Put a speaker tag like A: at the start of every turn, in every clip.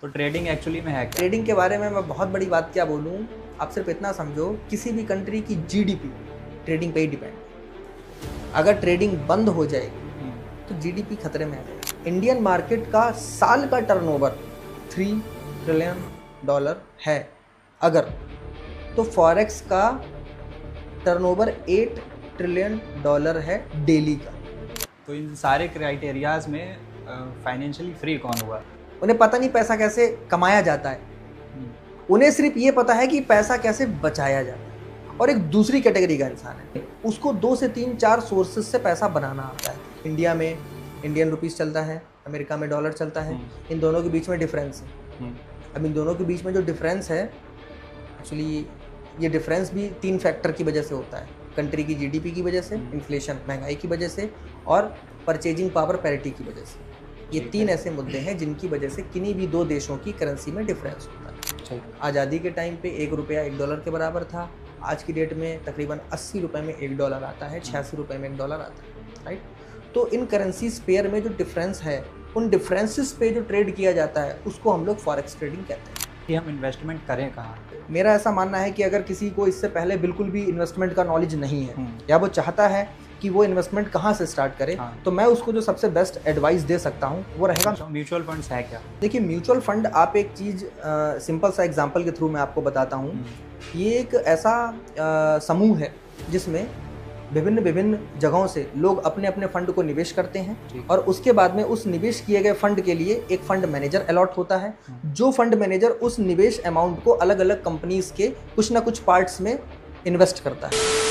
A: तो trading actually में है क्या?
B: ट्रेडिंग के बारे में मैं बहुत बड़ी बात क्या बोलूँ, आप सिर्फ इतना समझो, किसी भी कंट्री की जीडीपी ट्रेडिंग पे ही डिपेंड है। अगर ट्रेडिंग बंद हो जाएगी तो जीडीपी खतरे में आ जाएगी। इंडियन मार्केट का साल का टर्नओवर 3 ट्रिलियन डॉलर है अगर, तो फॉरेक्स का टर्नओवर 8 ट्रिलियन डॉलर है डेली का।
A: तो इन सारे क्राइटेरियाज में फाइनेंशियली फ्री कौन हुआ?
B: उन्हें पता नहीं पैसा कैसे कमाया जाता है, उन्हें सिर्फ ये पता है कि पैसा कैसे बचाया जाता है। और एक दूसरी कैटेगरी का इंसान है, उसको 2 से 3 4 सोर्सेज से पैसा बनाना आता है। इंडिया में इंडियन रुपीस चलता है, अमेरिका में डॉलर चलता है, इन दोनों के बीच में डिफरेंस है। अब इन दोनों के बीच में जो डिफरेंस है, एक्चुअली ये डिफरेंस भी 3 फैक्टर की वजह से होता है। कंट्री की जीडीपी की वजह से, इन्फ्लेशन महंगाई की वजह से, और परचेजिंग पावर पैरिटी की वजह से। ये 3 ऐसे मुद्दे हैं जिनकी वजह से किन्हीं भी 2 देशों की करेंसी में डिफरेंस होता है। आज़ादी के टाइम पे 1 रुपया 1 डॉलर के बराबर था, आज की डेट में तकरीबन 80 रुपये में 1 डॉलर आता है, 86 रुपये में 1 डॉलर आता है, राइट। तो इन करेंसीज पेयर में जो डिफरेंस है, उन डिफरेंसेस पे जो ट्रेड किया जाता है उसको हम लोग फॉरेक्स ट्रेडिंग कहते हैं।
A: कि हम इन्वेस्टमेंट करें कहाँ?
B: मेरा ऐसा मानना है कि अगर किसी को इससे पहले बिल्कुल भी इन्वेस्टमेंट का नॉलेज नहीं है या वो चाहता है कि वो इन्वेस्टमेंट कहाँ से स्टार्ट करे, तो मैं उसको जो सबसे बेस्ट एडवाइस दे सकता हूँ वो रहेगा
A: म्यूचुअल फंड्स है क्या?
B: देखिए, म्यूचुअल फंड, आप एक चीज़ सिंपल सा एग्जांपल के थ्रू मैं आपको बताता हूँ। ये एक ऐसा समूह है जिसमें विभिन्न विभिन्न जगहों से लोग अपने अपने फंड को निवेश करते हैं, और उसके बाद में उस निवेश किए गए फंड के लिए एक फंड मैनेजर अलॉट होता है। जो फंड मैनेजर उस निवेश अमाउंट को अलग अलग कंपनीज के कुछ ना कुछ पार्ट्स में इन्वेस्ट करता है।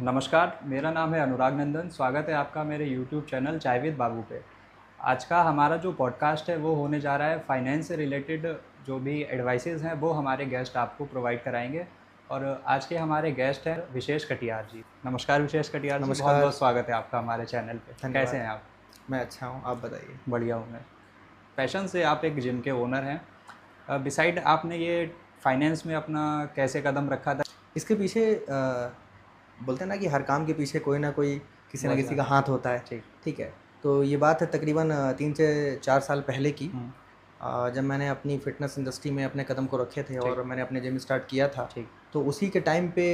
A: नमस्कार, मेरा नाम है अनुराग नंदन। स्वागत है आपका मेरे YouTube चैनल चाय विद बाबू पे। आज का हमारा जो पॉडकास्ट है वो होने जा रहा है फाइनेंस से रिलेटेड। जो भी एडवाइसेस हैं वो हमारे गेस्ट आपको प्रोवाइड कराएंगे। और आज के हमारे गेस्ट हैं विशेष कटियार जी। नमस्कार विशेष कटियार जी, बहुत बहुत स्वागत है आपका हमारे चैनल पे। कैसे हैं आप?
B: मैं अच्छा हूँ, आप बताइए।
A: बढ़िया हूँ मैं। पैशन से आप एक जिम के ओनर हैं। बिसाइड आपने ये फाइनेंस में अपना कैसे कदम रखा था?
B: इसके पीछे बोलते हैं ना कि हर काम के पीछे कोई ना कोई किसी ना किसी का हाथ होता है। ठीक है, तो ये बात है तकरीबन 3 से 4 साल पहले की, जब मैंने अपनी फ़िटनेस इंडस्ट्री में अपने कदम को रखे थे और मैंने अपने जिम स्टार्ट किया था। तो उसी के टाइम पे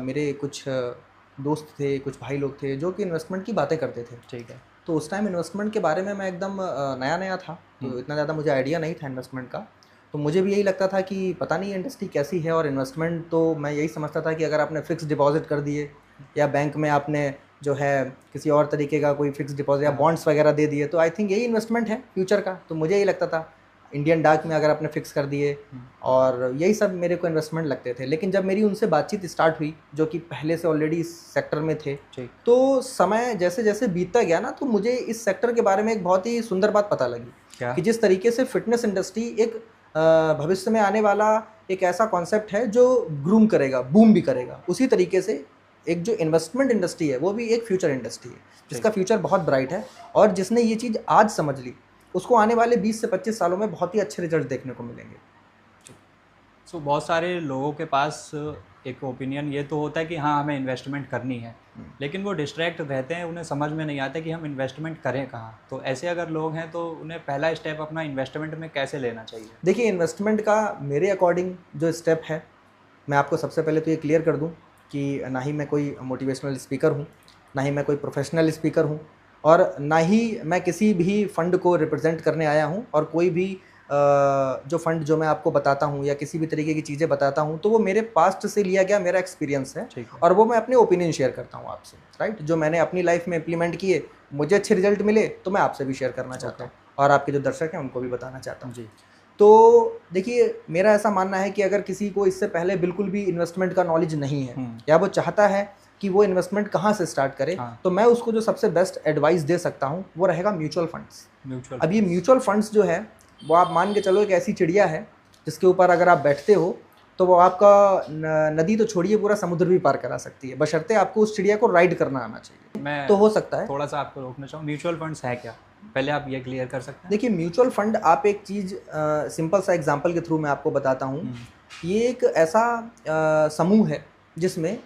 B: मेरे कुछ दोस्त थे, कुछ भाई लोग थे जो कि इन्वेस्टमेंट की बातें करते थे। ठीक है, तो उस टाइम इन्वेस्टमेंट के बारे में मैं एकदम नया नया था, तो इतना ज़्यादा मुझे आइडिया नहीं था इन्वेस्टमेंट का। तो मुझे भी यही लगता था कि पता नहीं इंडस्ट्री कैसी है, और इन्वेस्टमेंट तो मैं यही समझता था कि अगर आपने फ़िक्स डिपॉजिट कर दिए या बैंक में आपने जो है किसी और तरीके का कोई फ़िक्स डिपॉजिट या बॉन्ड्स वगैरह दे दिए, तो आई थिंक यही इन्वेस्टमेंट है फ्यूचर का। तो मुझे यही लगता था, इंडियन डाक में अगर आपने फिक्स कर दिए, और यही सब मेरे को इन्वेस्टमेंट लगते थे। लेकिन जब मेरी उनसे बातचीत स्टार्ट हुई, जो कि पहले से ऑलरेडी इस सेक्टर में थे, तो समय जैसे जैसे बीतता गया ना, तो मुझे इस सेक्टर के बारे में एक बहुत ही सुंदर बात पता लगी कि जिस तरीके से फिटनेस इंडस्ट्री एक भविष्य में आने वाला एक ऐसा कॉन्सेप्ट है जो ग्रूम करेगा, बूम भी करेगा, उसी तरीके से एक जो इन्वेस्टमेंट इंडस्ट्री है वो भी एक फ्यूचर इंडस्ट्री है जिसका फ्यूचर बहुत ब्राइट है। और जिसने ये चीज़ आज समझ ली, उसको आने वाले 20 से 25 सालों में बहुत ही अच्छे रिजल्ट देखने को मिलेंगे।
A: सो बहुत सारे लोगों के पास एक ओपिनियन ये तो होता है कि हाँ हमें इन्वेस्टमेंट करनी है, लेकिन वो डिस्ट्रैक्ट रहते हैं, उन्हें समझ में नहीं आता कि हम इन्वेस्टमेंट करें कहाँ। तो ऐसे अगर लोग हैं तो उन्हें पहला स्टेप अपना इन्वेस्टमेंट में कैसे लेना चाहिए?
B: देखिए, इन्वेस्टमेंट का मेरे अकॉर्डिंग जो स्टेप है, मैं आपको सबसे पहले तो ये क्लियर कर दूँ कि ना ही मैं कोई मोटिवेशनल स्पीकर हूँ, ना ही मैं कोई प्रोफेशनल स्पीकर हूँ, और ना ही मैं किसी भी फंड को रिप्रेजेंट करने आया हूँ। और कोई भी जो फंड जो मैं आपको बताता हूँ या किसी भी तरीके की चीज़ें बताता हूँ, तो वो मेरे पास्ट से लिया गया मेरा एक्सपीरियंस है, और वो मैं अपने ओपिनियन शेयर करता हूँ आपसे, राइट। जो मैंने अपनी लाइफ में इम्प्लीमेंट किए, मुझे अच्छे रिजल्ट मिले, तो मैं आपसे भी शेयर करना चाहता हूँ, और आपके जो दर्शक हैं उनको भी बताना चाहता हूँ जी। तो देखिए, मेरा ऐसा मानना है कि अगर किसी को इससे पहले बिल्कुल भी इन्वेस्टमेंट का नॉलेज नहीं है या वो चाहता है कि वो इन्वेस्टमेंट कहाँ से स्टार्ट करे, तो मैं उसको जो सबसे बेस्ट एडवाइस दे सकता हूँ वो रहेगा म्यूचुअल फंड्स। अब ये म्यूचुअल फंड्स जो है, वो आप मान के चलो एक ऐसी चिड़िया है जिसके ऊपर अगर आप बैठते हो तो वो आपका नदी तो छोड़िए, पूरा समुद्र भी पार करा सकती है, बशर्ते आपको उस चिड़िया को राइड करना आना चाहिए।
A: मैं
B: तो हो सकता है
A: थोड़ा सा आपको रोकना चाहूँ, म्यूचुअल फंड्स है क्या, पहले आप ये क्लियर कर सकते हैं?
B: देखिए, म्यूचुअल फंड, आप एक चीज़ सिंपल सा एग्जांपल के थ्रू मैं आपको बताता हूँ। ये एक ऐसा समूह है जिसमें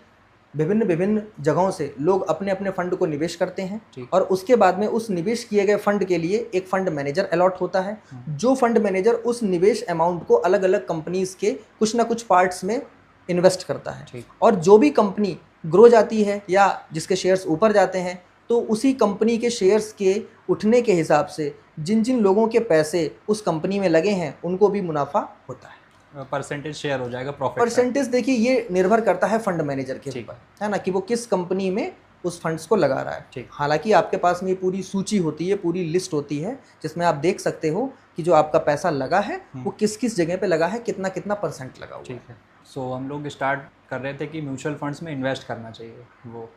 B: विभिन्न विभिन्न जगहों से लोग अपने अपने फंड को निवेश करते हैं और उसके बाद में उस निवेश किए गए फंड के लिए एक फंड मैनेजर अलॉट होता है, जो फंड मैनेजर उस निवेश अमाउंट को अलग अलग कंपनीज के कुछ ना कुछ पार्ट्स में इन्वेस्ट करता है। और जो भी कंपनी ग्रो जाती है या जिसके शेयर्स ऊपर जाते हैं, तो उसी कंपनी के शेयर्स के उठने के हिसाब से जिन जिन लोगों के पैसे उस कंपनी में लगे हैं उनको भी मुनाफा होता है।
A: परसेंटेज शेयर हो जाएगा प्रॉफिट।
B: परसेंटेज देखिए ये निर्भर करता है फंड मैनेजर के ऊपर, है ना, कि वो किस कंपनी में उस फंड्स को लगा रहा है। हालांकि आपके पास में पूरी सूची होती है, पूरी लिस्ट होती है, जिसमें आप देख सकते हो कि जो आपका पैसा लगा है वो किस किस जगह पे लगा है, कितना कितना परसेंट लगा हुआ है।
A: ठीक है। सो हम लोग स्टार्ट कर रहे थे कि म्यूचुअल फंड्स में इन्वेस्ट करना चाहिए। वो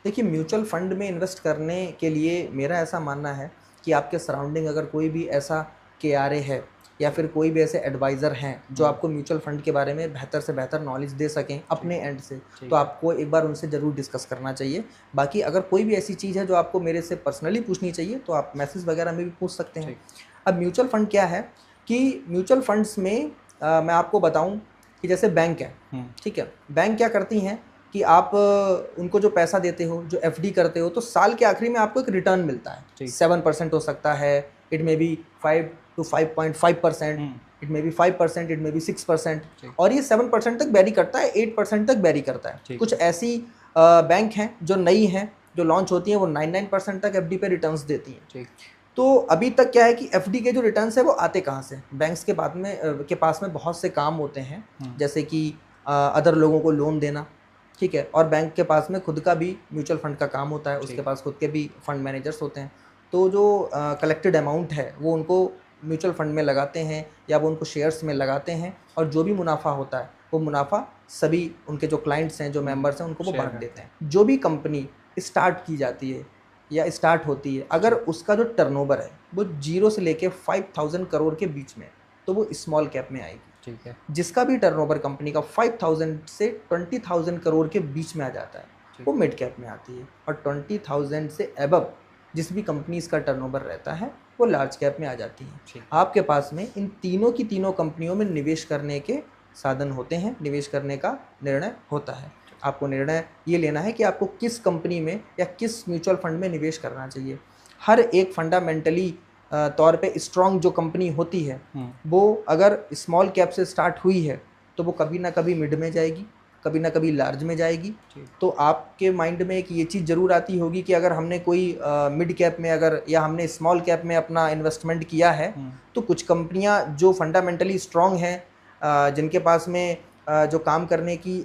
B: देखिए, म्यूचुअल फंड में इन्वेस्ट करने के लिए मेरा ऐसा मानना है कि आपके सराउंडिंग अगर कोई भी ऐसा KRA है या फिर कोई भी ऐसे एडवाइज़र हैं जो आपको म्यूचुअल फंड के बारे में बेहतर से बेहतर नॉलेज दे सकें अपने एंड से, तो आपको एक बार उनसे ज़रूर डिस्कस करना चाहिए। बाकी अगर कोई भी ऐसी चीज़ है जो आपको मेरे से पर्सनली पूछनी चाहिए तो आप मैसेज वगैरह में भी पूछ सकते हैं। अब म्यूचुअल फंड क्या है कि म्यूचुअल फंड्स में मैं आपको बताऊँ कि जैसे बैंक है, ठीक है, बैंक क्या करती हैं कि आप उनको जो पैसा देते हो, जो FD करते हो, तो साल के आखिरी में आपको एक रिटर्न मिलता है। 7% हो सकता है, it may be 5 to 5.5%, it may be 5%, it may be 6%, और ये 7% तक वेरी करता है, 8% तक वेरी करता है। कुछ ऐसी बैंक हैं जो नई हैं, जो लॉन्च होती हैं, वो 99% तक FD पे रिटर्न्स देती हैं। तो अभी तक क्या है कि FD के जो रिटर्न्स है वो आते कहाँ से? बैंक्स के पास में बहुत से काम होते हैं, जैसे कि अदर लोगों को लोन देना, ठीक है, और बैंक के पास में खुद का भी म्यूचुअल फंड का काम होता है, उसके पास खुद के भी फंड मैनेजर्स होते हैं। तो जो कलेक्टेड अमाउंट है वो उनको म्यूचुअल फंड में लगाते हैं या वो उनको शेयर्स में लगाते हैं, और जो भी मुनाफा होता है वो मुनाफा सभी उनके जो क्लाइंट्स हैं, जो मेंबर्स हैं, उनको वो बांट देते हैं। जो भी कंपनी स्टार्ट की जाती है या स्टार्ट होती है, अगर उसका जो टर्नओवर है वो 0 से लेके 5000 करोड़ के बीच में, तो वो स्मॉल कैप में आएगी। ठीक है। जिसका भी टर्नओवर कंपनी का 5000 से 20000 करोड़ के बीच में आ जाता है वो मिड कैप में आती है, और 20000 से अबव जिस भी कंपनीज का टर्नओवर रहता है वो लार्ज कैप में आ जाती है। आपके पास में इन तीनों की तीनों कंपनियों में निवेश करने के साधन होते हैं, निवेश करने का निर्णय होता है। आपको निर्णय ये लेना है कि आपको किस कंपनी में या किस म्यूचुअल फंड में निवेश करना चाहिए। हर एक फंडामेंटली तौर पे स्ट्रॉन्ग जो कंपनी होती है वो अगर स्मॉल कैप से स्टार्ट हुई है तो वो कभी ना कभी मिड में जाएगी, कभी ना कभी लार्ज में जाएगी। तो आपके माइंड में एक ये चीज़ ज़रूर आती होगी कि अगर हमने कोई मिड कैप में अगर या हमने स्मॉल कैप में अपना इन्वेस्टमेंट किया है तो कुछ कंपनियां जो फंडामेंटली स्ट्रॉन्ग हैं, जिनके पास में जो काम करने की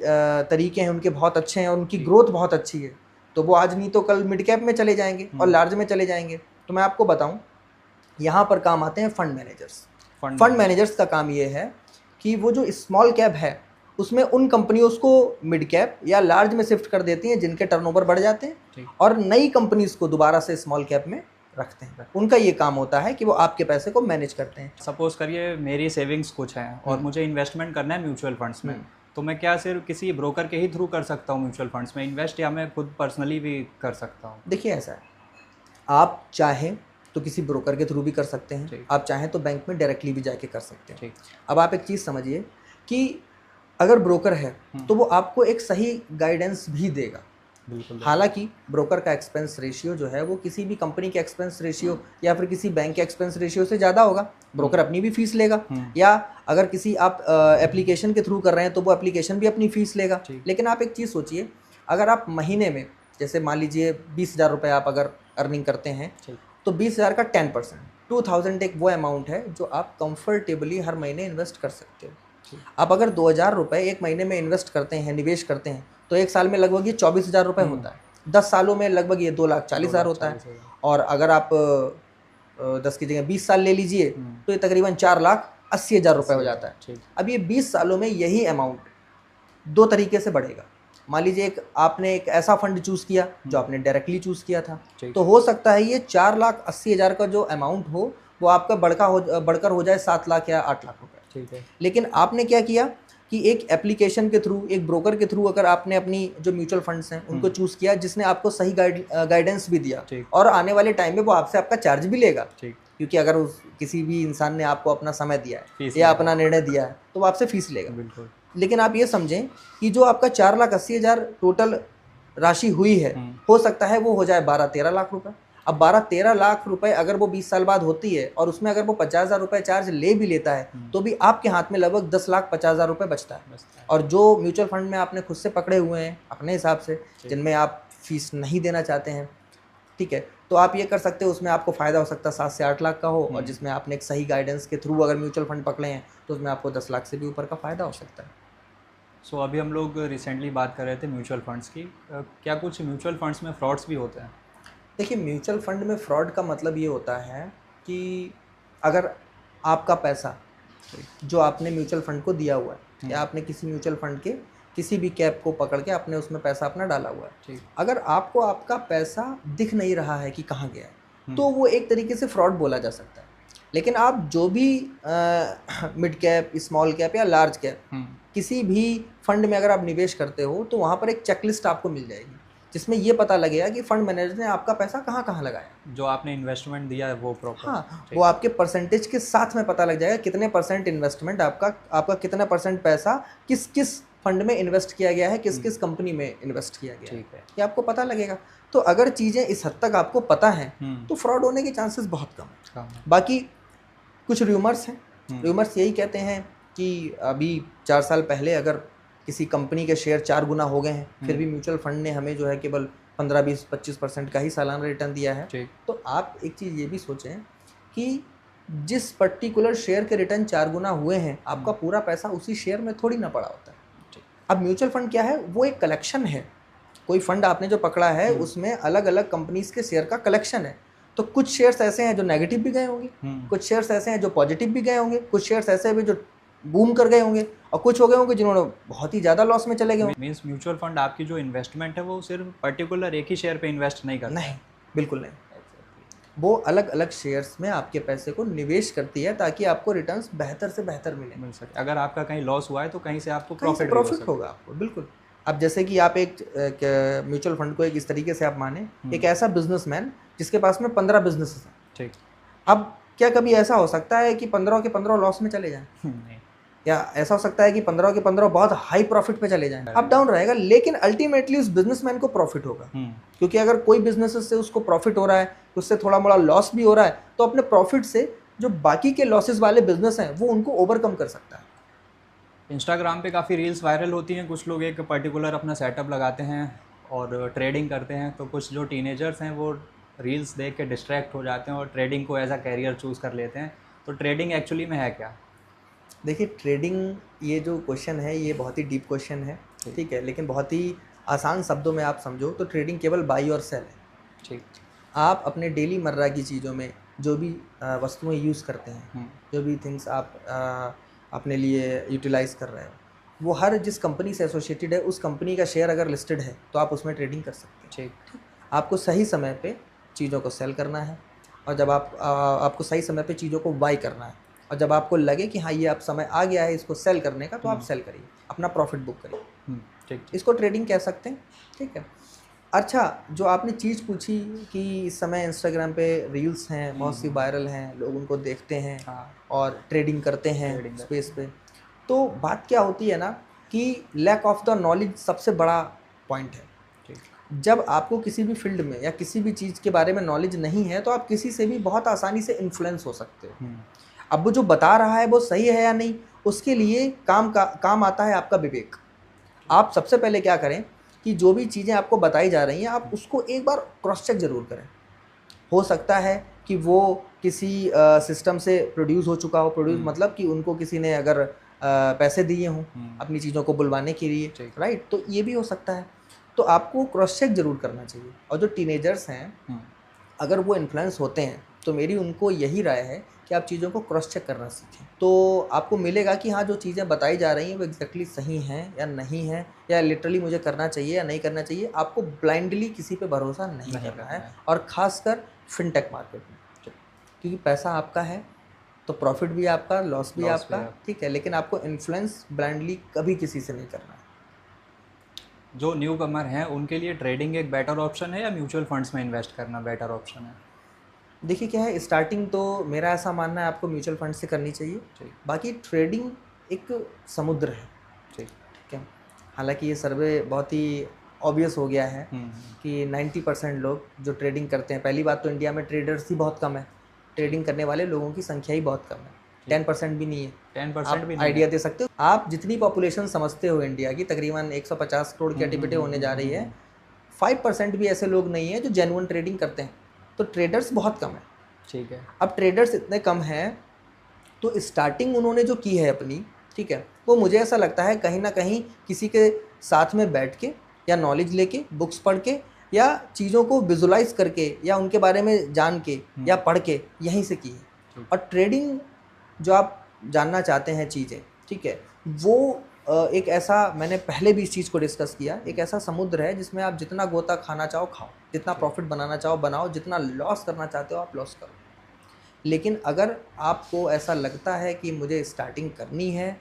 B: तरीके हैं उनके बहुत अच्छे हैं और उनकी ग्रोथ बहुत अच्छी है, तो वो आज नहीं तो कल मिड कैप में चले जाएंगे और लार्ज में चले जाएंगे। तो मैं आपको बताऊँ, यहाँ पर काम आते हैं फंड मैनेजर्स। फंड मैनेजर्स का काम ये है कि वो जो स्मॉल कैप है उसमें उन कंपनियों को मिड कैप या लार्ज में शिफ्ट कर देती हैं जिनके टर्नओवर बढ़ जाते हैं, और नई कंपनीज को दोबारा से स्मॉल कैप में रखते हैं। उनका ये काम होता है कि वो आपके पैसे को मैनेज करते हैं।
A: सपोज करिए मेरी सेविंग्स कुछ हैं और मुझे इन्वेस्टमेंट करना है म्यूचुअल फंड्स में, तो मैं क्या सिर्फ किसी ब्रोकर के ही थ्रू कर सकता हूँ म्यूचुअल फंड्स में इन्वेस्ट, या मैं खुद पर्सनली भी कर सकता हूँ?
B: देखिए ऐसा है, आप चाहें तो किसी ब्रोकर के थ्रू भी कर सकते हैं, आप चाहें तो बैंक में डायरेक्टली भी जाके कर सकते हैं। अब आप एक चीज़ समझिए कि अगर ब्रोकर है तो वो आपको एक सही गाइडेंस भी देगा। हालांकि ब्रोकर का एक्सपेंस रेशियो जो है वो किसी भी कंपनी के एक्सपेंस रेशियो या फिर किसी बैंक के एक्सपेंस रेशियो से ज़्यादा होगा। ब्रोकर अपनी भी फीस लेगा, या अगर किसी आप एप्लीकेशन के थ्रू कर रहे हैं तो वो एप्लीकेशन भी अपनी फीस लेगा। लेकिन आप एक चीज़ सोचिए, अगर आप महीने में जैसे मान लीजिए 20,000 रुपये आप अगर अर्निंग करते हैं तो 20,000 का 10% 2,000 एक वो अमाउंट है जो आप कंफर्टेबली हर महीने इन्वेस्ट कर सकते हो। आप अगर 2,000 रुपये एक महीने में इन्वेस्ट करते हैं, निवेश करते हैं, तो एक साल में लगभग ये 24,000 रुपये होता है। 10 सालों में लगभग ये 2,40,000 होता है। और अगर आप 10 की जगह 20 साल ले लीजिए तो ये तकरीबन 4,80,000 रुपये हो जाता है। अब ये 20 सालों में यही अमाउंट 2 तरीके से बढ़ेगा। मान लीजिए आपने एक ऐसा फंड चूज़ किया जो आपने डायरेक्टली चूज़ किया था, तो हो सकता है ये 4,80,000 का जो अमाउंट हो वो आपका बढ़कर हो जाए 7 लाख या 8 लाख रुपये। ठीक है। लेकिन आपने क्या किया कि एक एप्लीकेशन के थ्रू, एक ब्रोकर के थ्रू अगर आपने अपनी जो म्यूचुअल फंड्स हैं उनको चूज़ किया, जिसने आपको सही गाइडेंस भी दिया, और आने वाले टाइम में वो आपसे आपका चार्ज भी लेगा, क्योंकि अगर किसी भी इंसान ने आपको अपना समय दिया है या अपना निर्णय दिया है तो वो आपसे फीस लेगा। लेकिन आप ये समझें कि जो आपका 4,80,000 टोटल राशि हुई है, हो सकता है वो हो जाए 12-13 लाख रुपए। अब 12-13 लाख रुपए अगर वो 20 साल बाद होती है और उसमें अगर वो 50,000 रुपए चार्ज ले भी लेता है तो भी आपके हाथ में लगभग 10,50,000 रुपए बचता है। और जो म्यूचुअल फंड में आपने खुद से पकड़े हुए हैं अपने हिसाब से, जिनमें आप फीस नहीं देना चाहते हैं, ठीक है, तो आप ये कर सकते हो, उसमें आपको फ़ायदा हो सकता है 7 से 8 लाख का हो, और जिसमें आपने एक सही गाइडेंस के थ्रू अगर म्यूचुअल फंड पकड़े हैं तो उसमें आपको 10 लाख से भी ऊपर का फ़ायदा हो सकता है।
A: सो अभी हम लोग रिसेंटली बात कर रहे थे म्यूचुअल फंड्स की। क्या कुछ म्यूचुअल फंड्स में फ्रॉड्स भी होते हैं?
B: देखिए, म्यूचुअल फंड में फ्रॉड का मतलब ये होता है कि अगर आपका पैसा जो आपने म्यूचुअल फंड को दिया हुआ है, या आपने किसी म्यूचुअल फंड के किसी भी कैप को पकड़ के आपने उसमें पैसा अपना डाला हुआ है, अगर आपको आपका पैसा दिख नहीं रहा है कि कहाँ गया है, तो वो एक तरीके से फ्रॉड बोला जा सकता है। लेकिन आप जो भी मिड कैप, स्मॉल कैप या लार्ज कैप किसी भी फंड में अगर आप निवेश करते हो तो वहाँ पर एक चेकलिस्ट आपको मिल जाएगी जिसमें ये पता लगेगा कि फंड मैनेजर ने आपका पैसा कहाँ कहाँ लगाया,
A: जो आपने इन्वेस्टमेंट दिया है वो प्रॉपर।
B: हाँ, वो आपके परसेंटेज के साथ में पता लग जाएगा कितने परसेंट इन्वेस्टमेंट आपका कितना परसेंट पैसा किस किस फंड में इन्वेस्ट किया गया है, किस किस कंपनी में इन्वेस्ट किया गया है, ये आपको पता लगेगा। तो अगर चीज़ें इस हद तक आपको पता है तो फ्रॉड होने के चांसेस बहुत कम है। बाकी कुछ र्यूमर्स हैं, र्यूमर्स यही कहते हैं कि अभी 4 साल पहले अगर किसी कंपनी के शेयर 4 गुना हो गए हैं, फिर भी म्यूचुअल फंड ने हमें जो है केवल 15-20-25% का ही सालाना रिटर्न दिया है। तो आप एक चीज़ ये भी सोचें कि जिस पर्टिकुलर शेयर के रिटर्न 4 गुना हुए हैं, आपका पूरा पैसा उसी शेयर में थोड़ी ना पड़ा होता है। अब म्यूचुअल फंड क्या है, वो एक कलेक्शन है। कोई फंड आपने जो पकड़ा है उसमें अलग अलग कंपनीज के शेयर का कलेक्शन है। तो कुछ शेयर्स ऐसे हैं जो नेगेटिव भी गए होंगे, कुछ शेयर्स ऐसे हैं जो पॉजिटिव भी गए होंगे, कुछ शेयर्स ऐसे भी जो बूम कर गए होंगे, और कुछ हो गए होंगे जिन्होंने बहुत ही ज़्यादा लॉस में चले गए होंगे।
A: मीन्स म्यूचुअल फंड आपकी जो इन्वेस्टमेंट है वो सिर्फ पर्टिकुलर एक ही शेयर पे इन्वेस्ट नहीं करता?
B: नहीं, बिल्कुल नहीं। वो अलग अलग शेयर्स में आपके पैसे को निवेश करती है ताकि आपको रिटर्न्स बेहतर से बेहतर मिल
A: सके। अगर आपका कहीं लॉस हुआ है तो कहीं से आपको
B: प्रॉफिट होगा आपको, बिल्कुल। अब जैसे कि आप एक म्यूचुअल फंड को एक इस तरीके से आप माने, एक ऐसा बिजनेसमैन जिसके पास में 15 बिजनेसेस हैं, ठीक। अब क्या कभी ऐसा हो सकता है कि 15 के 15 लॉस में चले जाएं? नहीं। या ऐसा हो सकता है कि 15 के 15 बहुत हाई प्रॉफिट पे चले जाएं? अप डाउन रहेगा, लेकिन अल्टीमेटली उस बिजनेसमैन को प्रॉफिट होगा। क्योंकि अगर कोई बिजनेस से उसको प्रॉफिट हो रहा है, उससे थोड़ा मोड़ा लॉस भी हो रहा है, तो अपने प्रॉफिट से जो बाकी के लॉसेस वाले बिजनेस हैं वो उनको ओवरकम कर सकता है।
A: इंस्टाग्राम पे काफ़ी रील्स वायरल होती हैं, कुछ लोग एक पर्टिकुलर अपना सेटअप लगाते हैं और ट्रेडिंग करते हैं, तो कुछ जो टीनेजर्स हैं वो रील्स देख के डिस्ट्रैक्ट हो जाते हैं और ट्रेडिंग को एज अ कैरियर चूज़ कर लेते हैं। तो ट्रेडिंग एक्चुअली में है क्या?
B: देखिए, ट्रेडिंग, ये जो क्वेश्चन है ये बहुत ही डीप क्वेश्चन है, ठीक है, लेकिन बहुत ही आसान शब्दों में आप समझो तो ट्रेडिंग केवल बाई और सेल है, ठीक। आप अपने डेली मर्रा की चीज़ों में जो भी वस्तुएं यूज़ करते हैं, जो भी थिंग्स आप अपने लिए यूटिलाइज़ कर रहे हो, वो हर जिस कंपनी से एसोसिएटेड है उस कंपनी का शेयर अगर लिस्टेड है तो आप उसमें ट्रेडिंग कर सकते हैं, ठीक। आपको सही समय पे चीज़ों को सेल करना है, और जब आपको सही समय पे चीज़ों को बाई करना है, और जब आपको लगे कि हाँ ये अब समय आ गया है इसको सेल करने का, तो आप सेल करिए, अपना प्रॉफिट बुक करिए, ठीक। इसको ट्रेडिंग कह सकते हैं, ठीक है। अच्छा, जो आपने चीज़ पूछी कि इस समय इंस्टाग्राम पे रील्स हैं, बहुत सी वायरल हैं, लोग उनको देखते हैं, हाँ, और ट्रेडिंग करते हैं स्पेस पे, तो बात क्या होती है ना कि लैक ऑफ द नॉलेज सबसे बड़ा पॉइंट है, ठीक। जब आपको किसी भी फील्ड में या किसी भी चीज़ के बारे में नॉलेज नहीं है तो आप किसी से भी बहुत आसानी से इन्फ्लुएंस हो सकते हो। अब वो जो बता रहा है वो सही है या नहीं, उसके लिए काम आता है आपका विवेक। आप सबसे पहले क्या करें कि जो भी चीज़ें आपको बताई जा रही हैं आप उसको एक बार क्रॉस चेक ज़रूर करें। हो सकता है कि वो किसी सिस्टम से प्रोड्यूस हो चुका हो, प्रोड्यूस मतलब कि उनको किसी ने अगर पैसे दिए हों अपनी चीज़ों को बुलवाने के लिए, राइट, तो ये भी हो सकता है। तो आपको क्रॉस चेक ज़रूर करना चाहिए। और जो टीनेजर्स हैं अगर वो इन्फ्लुएंस होते हैं तो मेरी उनको यही राय है कि आप चीज़ों को क्रॉस चेक करना सीखें, तो आपको मिलेगा कि हाँ जो चीज़ें बताई जा रही हैं वो एग्जैक्टली सही हैं या नहीं है, या लिटरली मुझे करना चाहिए या नहीं करना चाहिए। आपको ब्लाइंडली किसी पे भरोसा नहीं करना है, और ख़ासकर फिनटेक मार्केट में, क्योंकि पैसा आपका है तो प्रॉफिट भी आपका, लॉस भी आपका, ठीक है, लेकिन आपको इन्फ्लुएंस ब्लाइंडली कभी किसी से नहीं करना है।
A: जो न्यू कमर हैं उनके लिए ट्रेडिंग एक बेटर ऑप्शन है या म्यूचुअल फंड्स में इन्वेस्ट करना बेटर ऑप्शन है?
B: देखिए क्या है, स्टार्टिंग तो मेरा ऐसा मानना है आपको म्यूचुअल फंड से करनी चाहिए। बाकी ट्रेडिंग एक समुद्र है,
A: ठीक
B: है। हालांकि ये सर्वे बहुत ही ऑब्वियस हो गया है कि 90% लोग जो ट्रेडिंग करते हैं, पहली बात तो इंडिया में ट्रेडर्स ही बहुत कम है, ट्रेडिंग करने वाले लोगों की संख्या ही बहुत कम है, 10% भी नहीं है।
A: 10% भी नहीं
B: आइडिया दे सकते हो आप, जितनी पॉपुलेशन समझते हो इंडिया की तकरीबन 150 करोड़ की एक्टिविटी होने जा रही है, 5% भी ऐसे लोग नहीं है जो जेन्युइन ट्रेडिंग करते हैं, तो ट्रेडर्स बहुत कम है।
A: ठीक है।
B: अब ट्रेडर्स इतने कम हैं तो स्टार्टिंग उन्होंने जो की है अपनी, ठीक है, वो मुझे ऐसा लगता है कहीं ना कहीं किसी के साथ में बैठ के या नॉलेज लेके, बुक्स पढ़ के या चीज़ों को विजुलाइज करके या उनके बारे में जान के या पढ़ के यहीं से की है। और ट्रेडिंग जो आप जानना चाहते हैं चीज़ें, ठीक है, वो एक ऐसा, मैंने पहले भी इस चीज़ को डिस्कस किया, एक ऐसा समुद्र है जिसमें आप जितना गोता खाना चाहो खाओ, जितना प्रॉफिट बनाना चाहो बनाओ, जितना लॉस करना चाहते हो आप लॉस करो। लेकिन अगर आपको ऐसा लगता है कि मुझे स्टार्टिंग करनी है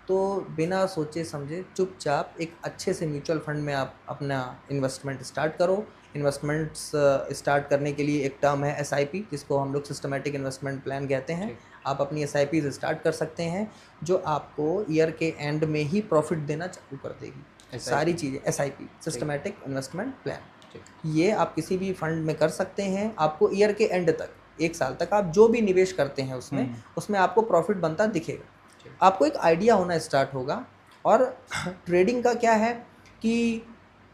B: तो बिना सोचे समझे चुपचाप एक अच्छे से म्यूचुअल फंड में आप अपना इन्वेस्टमेंट स्टार्ट करो। इन्वेस्टमेंट्स स्टार्ट करने के लिए एक टर्म है SIP, जिसको हम लोग सिस्टमेटिक इन्वेस्टमेंट प्लान कहते हैं। आप अपनी SIPs स्टार्ट कर सकते हैं जो आपको ईयर के एंड में ही प्रॉफिट देना चालू कर देगी। सारी चीज़ें SIP, सिस्टमेटिक इन्वेस्टमेंट प्लान, ये आप किसी भी फंड में कर सकते हैं। आपको ईयर के एंड तक, 1 साल तक आप जो भी निवेश करते हैं उसमें आपको प्रॉफिट बनता दिखेगा। आपको एक आइडिया होना स्टार्ट होगा। और ट्रेडिंग का क्या है कि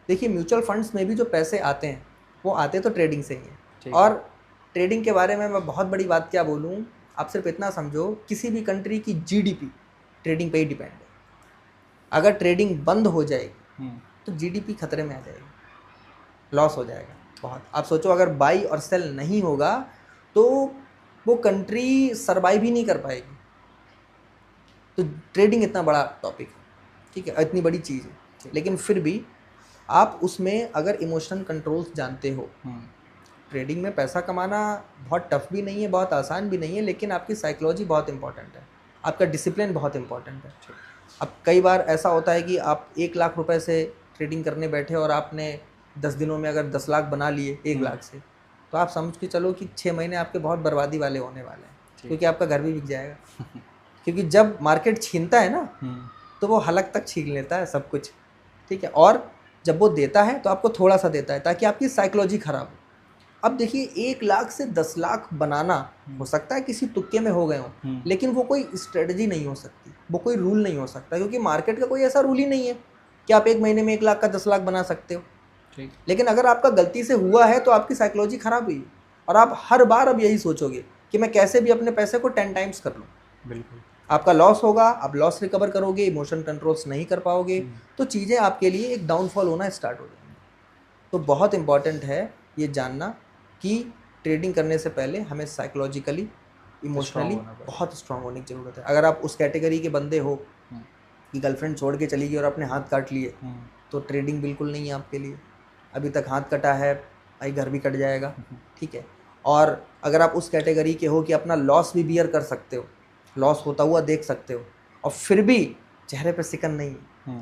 B: देखिए, म्यूचुअल फंड्स में भी जो पैसे आते हैं वो आते तो ट्रेडिंग से ही हैं। और ट्रेडिंग के बारे में मैं बहुत बड़ी बात क्या बोलूँ, आप सिर्फ इतना समझो, किसी भी कंट्री की GDP ट्रेडिंग पे ही डिपेंड है। अगर ट्रेडिंग बंद हो जाएगी तो GDP खतरे में आ जाएगी, लॉस हो जाएगा बहुत। आप सोचो, अगर बाई और सेल नहीं होगा तो वो कंट्री सर्वाइव ही नहीं कर पाएगी। तो ट्रेडिंग इतना बड़ा टॉपिक है, ठीक है, इतनी बड़ी चीज़ है, लेकिन फिर भी आप उसमें अगर इमोशनल कंट्रोल्स जानते हो, ट्रेडिंग में पैसा कमाना बहुत टफ भी नहीं है, बहुत आसान भी नहीं है, लेकिन आपकी साइकोलॉजी बहुत इंपॉर्टेंट है, आपका डिसिप्लिन बहुत इंपॉर्टेंट है। अब कई बार ऐसा होता है कि आप 1 लाख रुपए से ट्रेडिंग करने बैठे और आपने 10 दिनों में अगर 10 लाख बना लिए 1 लाख से, तो आप समझ के चलो कि 6 महीने आपके बहुत बर्बादी वाले होने वाले हैं, क्योंकि आपका घर भी बिक जाएगा। क्योंकि जब मार्केट छीनता है ना तो वो हलक तक छीन लेता है सब कुछ, ठीक है, और जब वो देता है तो आपको थोड़ा सा देता है ताकि आपकी साइकोलॉजी खराब हो। अब देखिए, 1 लाख से 10 लाख बनाना हो सकता है किसी तुक्के में हो गए हों, लेकिन वो कोई स्ट्रेटजी नहीं हो सकती, वो कोई रूल नहीं हो सकता, क्योंकि मार्केट का कोई ऐसा रूल ही नहीं है कि आप 1 महीने में 1 लाख का 10 लाख बना सकते हो। लेकिन अगर आपका गलती से हुआ है तो आपकी साइकोलॉजी खराब हुई और आप हर बार अब यही सोचोगे कि मैं कैसे भी अपने पैसे को 10 टाइम्स कर लूँ।
A: बिल्कुल,
B: आपका लॉस होगा, आप लॉस रिकवर करोगे, इमोशन कंट्रोल्स नहीं कर पाओगे, तो चीज़ें आपके लिए एक डाउनफॉल होना स्टार्ट हो जाएंगी। तो बहुत इंपॉर्टेंट है ये जानना कि ट्रेडिंग करने से पहले हमें साइकोलॉजिकली, इमोशनली बहुत स्ट्रांग होने की ज़रूरत है। अगर आप उस कैटेगरी के बंदे हो कि गर्लफ्रेंड छोड़ के चली गई और अपने हाथ काट लिए, तो ट्रेडिंग बिल्कुल नहीं है आपके लिए। अभी तक हाथ कटा है, भाई घर भी कट जाएगा, ठीक है। और अगर आप उस कैटेगरी के हो कि अपना लॉस भी बियर कर सकते हो, लॉस होता हुआ देख सकते हो, और फिर भी चेहरे पे सिकन नहीं है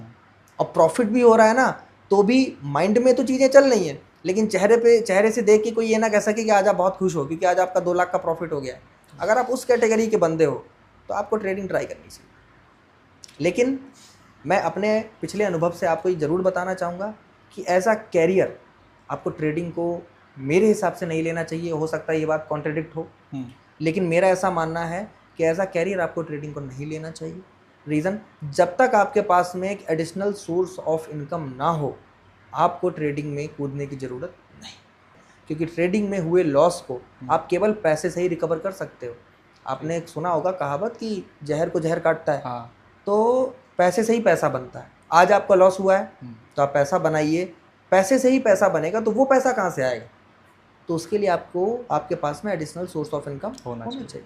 B: और प्रॉफिट भी हो रहा है ना, तो भी माइंड में तो चीज़ें चल रही हैं, लेकिन चेहरे से देख के कोई ये ना कह सके कि आज आप बहुत खुश हो क्योंकि आज आपका 2 लाख का प्रॉफिट हो गया है। अगर आप उस कैटेगरी के बंदे हो तो आपको ट्रेडिंग ट्राई करनी चाहिए। लेकिन मैं अपने पिछले अनुभव से आपको ये ज़रूर बताना चाहूँगा कि एज अ कैरियर आपको ट्रेडिंग को मेरे हिसाब से नहीं लेना चाहिए। हो सकता है ये बात कॉन्ट्रडिक्ट हो, लेकिन मेरा ऐसा मानना है कि एज अ कैरियर आपको ट्रेडिंग को नहीं लेना चाहिए। रीज़न, जब तक आपके पास में एक एडिशनल सोर्स ऑफ इनकम ना हो, आपको ट्रेडिंग में कूदने की ज़रूरत नहीं, क्योंकि ट्रेडिंग में हुए लॉस को आप केवल पैसे से ही रिकवर कर सकते हो। आपने एक सुना होगा कहावत कि जहर को जहर काटता है, हाँ। तो पैसे से ही पैसा बनता है। आज आपका लॉस हुआ है तो आप पैसा बनाइए, पैसे से ही पैसा बनेगा, तो वो पैसा कहाँ से आएगा? तो उसके लिए आपको आपके पास में एडिशनल सोर्स ऑफ इनकम होना चाहिए।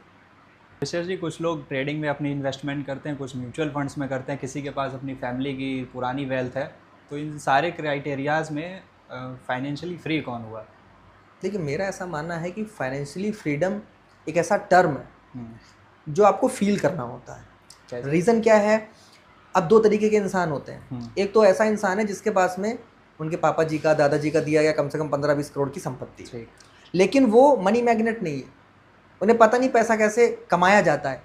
A: विशेष जी, कुछ लोग ट्रेडिंग में अपनी इन्वेस्टमेंट करते हैं, कुछ म्यूचुअल फंड्स में करते हैं, किसी के पास अपनी फैमिली की पुरानी वेल्थ है, तो इन सारे क्राइटेरियाज में फाइनेंशियली फ्री कौन हुआ?
B: देखिए, मेरा ऐसा मानना है कि फाइनेंशियली फ्रीडम एक ऐसा टर्म है जो आपको फील करना होता है। रीज़न क्या है? अब 2 तरीके के इंसान होते हैं। एक तो ऐसा इंसान है जिसके पास में उनके पापा जी का, दादाजी का दिया गया कम से कम 15-20 करोड़ की संपत्ति, लेकिन वो मनी मैग्नेट नहीं है, उन्हें पता नहीं पैसा कैसे कमाया जाता है,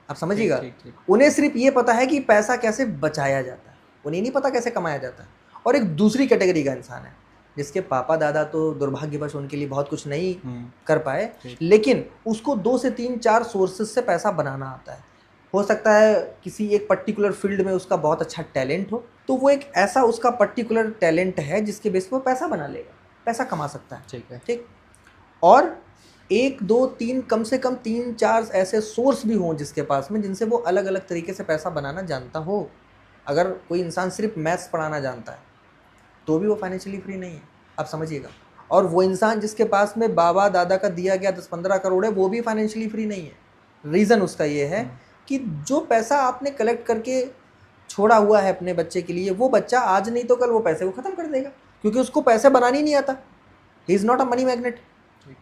B: आप समझिएगा।
A: ठीक, ठीक।
B: उन्हें सिर्फ ये पता है कि पैसा कैसे बचाया जाता है, उन्हें नहीं पता कैसे कमाया जाता है। और एक दूसरी कैटेगरी का इंसान है जिसके पापा दादा तो दुर्भाग्यवश उनके लिए बहुत कुछ नहीं कर पाए, लेकिन उसको 2 से 3-4 सोर्सेज से पैसा बनाना आता है। हो सकता है किसी एक पर्टिकुलर फील्ड में उसका बहुत अच्छा टैलेंट हो, तो वो एक ऐसा उसका पर्टिकुलर टैलेंट है जिसके बेस पर वो पैसा बना लेगा, पैसा कमा सकता है।
A: ठीक है।
B: ठीक। और 1, 2, 3 कम से कम 3-4 ऐसे सोर्स भी हों जिसके पास में, जिनसे वो अलग अलग तरीके से पैसा बनाना जानता हो। अगर कोई इंसान सिर्फ मैथ्स पढ़ाना जानता है तो भी वो फाइनेंशियली फ्री नहीं है, आप समझिएगा। और वो इंसान जिसके पास में बाबा दादा का दिया गया 10-15 करोड़ है, वो भी फाइनेंशियली फ्री नहीं है। रीज़न उसका ये है कि जो पैसा आपने कलेक्ट करके छोड़ा हुआ है अपने बच्चे के लिए, वो बच्चा आज नहीं तो कल वो पैसे को ख़त्म कर देगा, क्योंकि उसको पैसे बनानी नहीं आता। He is not a money magnet.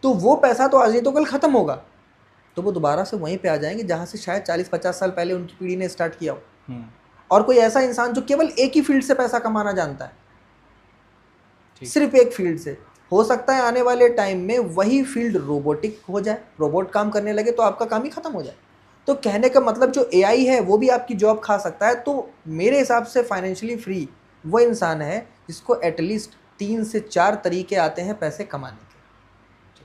B: तो वो पैसा तो आज नहीं तो कल ख़त्म होगा, तो वो दोबारा से वहीं पे आ जाएंगे जहाँ से शायद 40-50 साल पहले उनकी पीढ़ी ने स्टार्ट किया हो। और कोई ऐसा इंसान जो केवल एक ही फील्ड से पैसा कमाना जानता है, सिर्फ एक फील्ड से, हो सकता है आने वाले टाइम में वही फील्ड रोबोटिक हो जाए, रोबोट काम करने लगे तो आपका काम ही खत्म हो जाए। तो कहने का मतलब जो एआई है वो भी आपकी जॉब खा सकता है। तो मेरे हिसाब से फाइनेंशियली फ्री वो इंसान है जिसको एटलीस्ट 3 से 4 तरीके आते हैं पैसे कमाने के।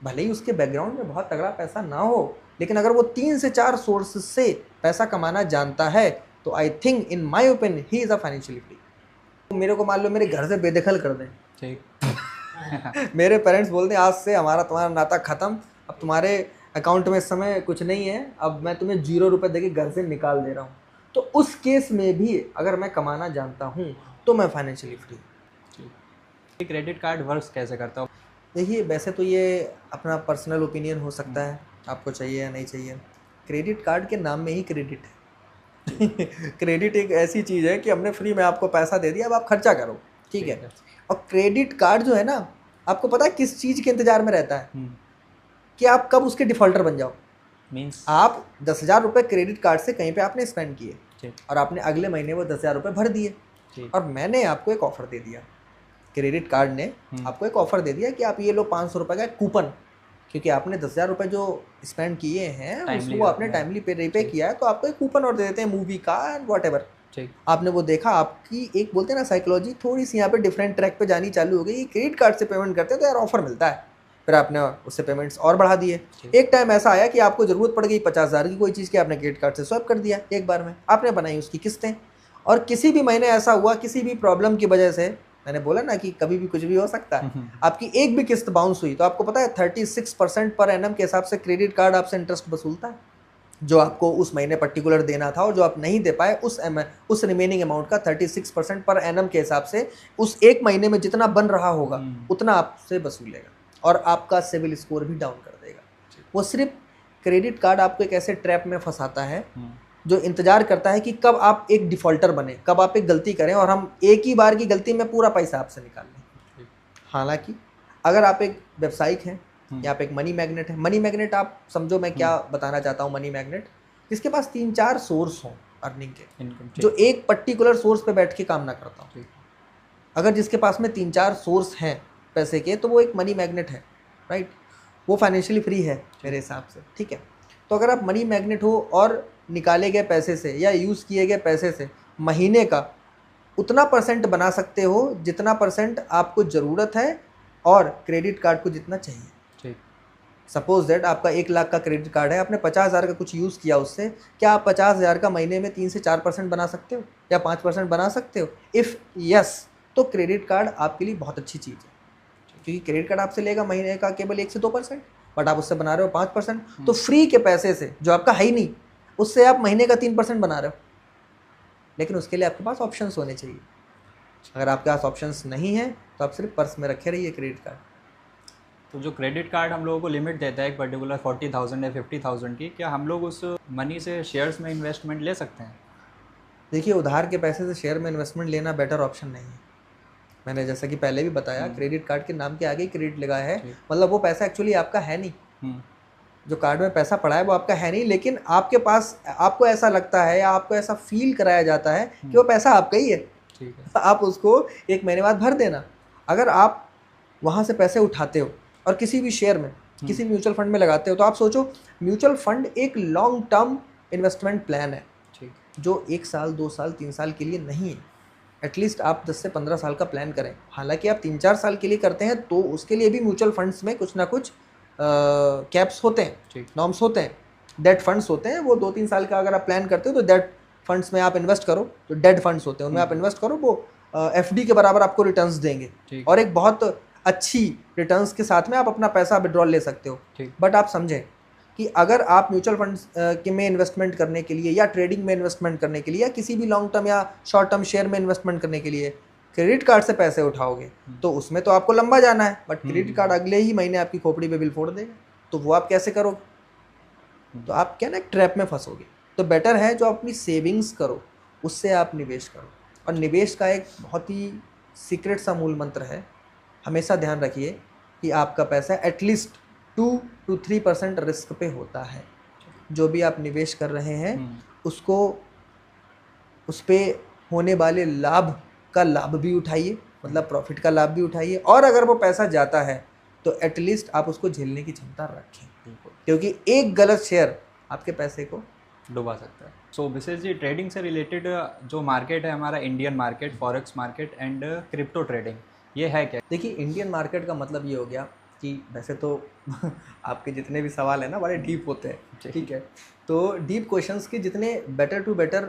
B: भले ही उसके बैकग्राउंड में बहुत तगड़ा पैसा ना हो, लेकिन अगर वो 3 से 4 सोर्स से पैसा कमाना जानता है तो I think in my opinion he is a financially free. मेरे को मान लो मेरे घर से बेदखल कर दें, ठीक मेरे पेरेंट्स बोलते हैं आज से हमारा तुम्हारा नाता ख़त्म, अब तुम्हारे अकाउंट में इस समय कुछ नहीं है, अब मैं तुम्हें 0 रुपये देके घर से निकाल दे रहा हूँ, तो उस केस में भी अगर मैं कमाना जानता हूँ तो मैं फाइनेंशियली फ्री हूँ।
A: क्रेडिट कार्ड वर्क्स कैसे करता हूँ?
B: देखिए, वैसे तो ये अपना पर्सनल ओपिनियन हो सकता है, आपको चाहिए या नहीं चाहिए। क्रेडिट कार्ड के नाम में ही क्रेडिट है। क्रेडिट एक ऐसी चीज़ है कि हमने फ्री में आपको पैसा दे दिया, अब आप खर्चा करो, ठीक है। और क्रेडिट कार्ड जो है ना, आपको पता है किस चीज़ के इंतजार में रहता है कि आप कब उसके डिफ़ॉल्टर बन जाओ। मीन्स आप 10,000 रुपये क्रेडिट कार्ड से कहीं पे आपने स्पेंड किए और आपने अगले महीने वो 10,000 रुपये भर दिए, और मैंने आपको एक ऑफ़र दे दिया, क्रेडिट कार्ड ने आपको एक ऑफ़र दे दिया कि आप ये लो 500 रुपये का कूपन, क्योंकि आपने 10,000 रुपये जो स्पेंड किए हैं उसको आपने टाइमली रिपे किया है, तो आपको एक कूपन और दे देते हैं मूवी का एंड वॉट एवर। आपने वो देखा, आपकी एक बोलते हैं ना साइकोलॉजी थोड़ी सी यहाँ पे डिफरेंट ट्रैक पे जानी चालू हो गई। क्रेडिट कार्ड से पेमेंट करते हैं तो यार ऑफर मिलता है, फिर आपने उससे पेमेंट्स और बढ़ा दिए। एक टाइम ऐसा आया कि आपको ज़रूरत पड़ गई 50,000 की कोई चीज़ की, आपने क्रेडिट कार्ड से स्वैप कर दिया एक बार में, आपने बनाई उसकी किस्तें, और किसी भी महीने ऐसा हुआ किसी भी प्रॉब्लम की वजह से, मैंने बोला ना कि कभी भी कुछ भी हो सकता है, आपकी एक भी किस्त बाउंस हुई तो आपको पता है 36% पर एनम के हिसाब से क्रेडिट कार्ड आपसे इंटरेस्ट वसूलता है, जो आपको उस महीने पर्टिकुलर देना था, और जो आप नहीं दे पाए उस रिमेनिंग अमाउंट का 36% पर एनम के हिसाब से उस एक महीने में जितना बन रहा होगा उतना आपसे वसूलेगा, और आपका सिविल स्कोर भी डाउन कर देगा। वो सिर्फ क्रेडिट कार्ड आपको एक ऐसे ट्रैप में फंसाता है जो इंतजार करता है कि कब आप एक डिफ़ॉल्टर बने, कब आप एक गलती करें और हम एक ही बार की गलती में पूरा पैसा आपसे निकाल लें। हालांकि अगर आप एक व्यावसायिक हैं या आप एक मनी मैग्नेट है, मनी मैग्नेट आप समझो मैं क्या बताना चाहता हूँ, मनी मैग्नेट जिसके पास 3-4 सोर्स हों अर्निंग के, जो एक पर्टिकुलर सोर्स पे बैठ के काम ना करता हूँ। अगर जिसके पास में 3-4 सोर्स हैं पैसे के, तो वो एक मनी मैग्नेट है, राइट। वो फाइनेंशियली फ्री है मेरे हिसाब से, ठीक है। तो अगर आप मनी मैग्नेट हो और निकाले गए पैसे से या यूज़ किए गए पैसे से महीने का उतना परसेंट बना सकते हो जितना परसेंट आपको ज़रूरत है और क्रेडिट कार्ड को जितना चाहिए। ठीक। सपोज दैट आपका 1 लाख का क्रेडिट कार्ड है, आपने 50,000 का कुछ यूज़ किया उससे, क्या आप 50,000 का महीने में 3 से 4% बना सकते हो या 5% बना सकते हो? इफ़ यस, तो क्रेडिट कार्ड आपके लिए बहुत अच्छी चीज़ है, क्योंकि क्रेडिट कार्ड आपसे लेगा महीने का केवल 1 से 2%, बट आप उससे बना रहे हो 5%। तो फ्री के पैसे से जो आपका है ही नहीं, उससे आप महीने का 3% बना रहे हो। लेकिन उसके लिए आपके पास ऑप्शंस होने चाहिए। अगर आपके पास ऑप्शंस नहीं है तो आप सिर्फ पर्स में रखे रहिए क्रेडिट कार्ड।
A: तो जो क्रेडिट कार्ड हम लोगों को लिमिट देता है एक पर्टिकुलर 40,000 या 50,000 की, क्या हम लोग उस मनी से शेयर्स में इन्वेस्टमेंट ले सकते हैं?
B: देखिए, उधार के पैसे से शेयर में इन्वेस्टमेंट लेना बेटर ऑप्शन नहीं है। मैंने जैसा कि पहले भी बताया, क्रेडिट कार्ड के नाम के आगे ही क्रेडिट लगाया है, मतलब वो पैसा एक्चुअली आपका है नहीं। जो कार्ड में पैसा पड़ा है वो आपका है नहीं, लेकिन आपके पास, आपको ऐसा लगता है या आपको ऐसा फील कराया जाता है कि वो पैसा आपका ही है। ठीक है। आप उसको 1 महीने बाद भर देना। अगर आप वहाँ से पैसे उठाते हो और किसी भी शेयर में, किसी म्यूचुअल फंड में लगाते हो, तो आप सोचो म्यूचुअल फंड एक लॉन्ग टर्म इन्वेस्टमेंट प्लान है
A: ठीक,
B: जो 1 साल 2 साल 3 साल के लिए नहीं है। एटलीस्ट आप 10 से 15 साल का प्लान करें। हालांकि आप 3-4 साल के लिए करते हैं तो उसके लिए भी म्यूचुअल फंड्स में कुछ ना कुछ कैप्स होते हैं, नॉर्म्स होते हैं, डेट फंड्स होते हैं। वो 2-3 साल का अगर आप प्लान करते हो तो डेट फंड्स में आप इन्वेस्ट करो, तो डेट फंड्स होते हैं उनमें आप इन्वेस्ट करो, वो एफडी के बराबर आपको रिटर्न्स देंगे और एक बहुत अच्छी रिटर्न्स के साथ में आप अपना पैसा विड्रॉल ले सकते हो। बट आप समझें कि अगर आप म्यूचुअल फंड्स के में इन्वेस्टमेंट करने के लिए या ट्रेडिंग में इन्वेस्टमेंट करने के लिए या किसी भी लॉन्ग टर्म या शॉर्ट टर्म शेयर में इन्वेस्टमेंट करने के लिए क्रेडिट कार्ड से पैसे उठाओगे तो उसमें तो आपको लंबा जाना है, बट क्रेडिट कार्ड अगले ही महीने आपकी खोपड़ी पे बिल फोड़ देगा, तो वो आप कैसे करोगे? तो आप क्या ना एक ट्रैप में फंसोगे। तो बेटर है जो अपनी सेविंग्स करो उससे आप निवेश करो। और निवेश का एक बहुत ही सीक्रेट सा मूल मंत्र है, हमेशा ध्यान रखिए कि आपका पैसा एटलीस्ट 2 to 3% रिस्क पे होता है। जो भी आप निवेश कर रहे हैं उसको उस पर होने वाले लाभ का लाभ भी उठाइए, मतलब प्रॉफिट का लाभ भी उठाइए, और अगर वो पैसा जाता है तो एटलीस्ट आप उसको झेलने की क्षमता रखें, क्योंकि एक गलत शेयर आपके पैसे को
A: डुबा सकता है। सो विशेष जी, ट्रेडिंग से रिलेटेड जो मार्केट है हमारा, Indian market, forex market and crypto trading, ये है क्या?
B: देखिए, इंडियन मार्केट का मतलब ये हो गया कि वैसे तो आपके जितने भी सवाल हैं ना बड़े डीप होते हैं, ठीक है, तो डीप क्वेश्चंस के जितने बेटर टू बेटर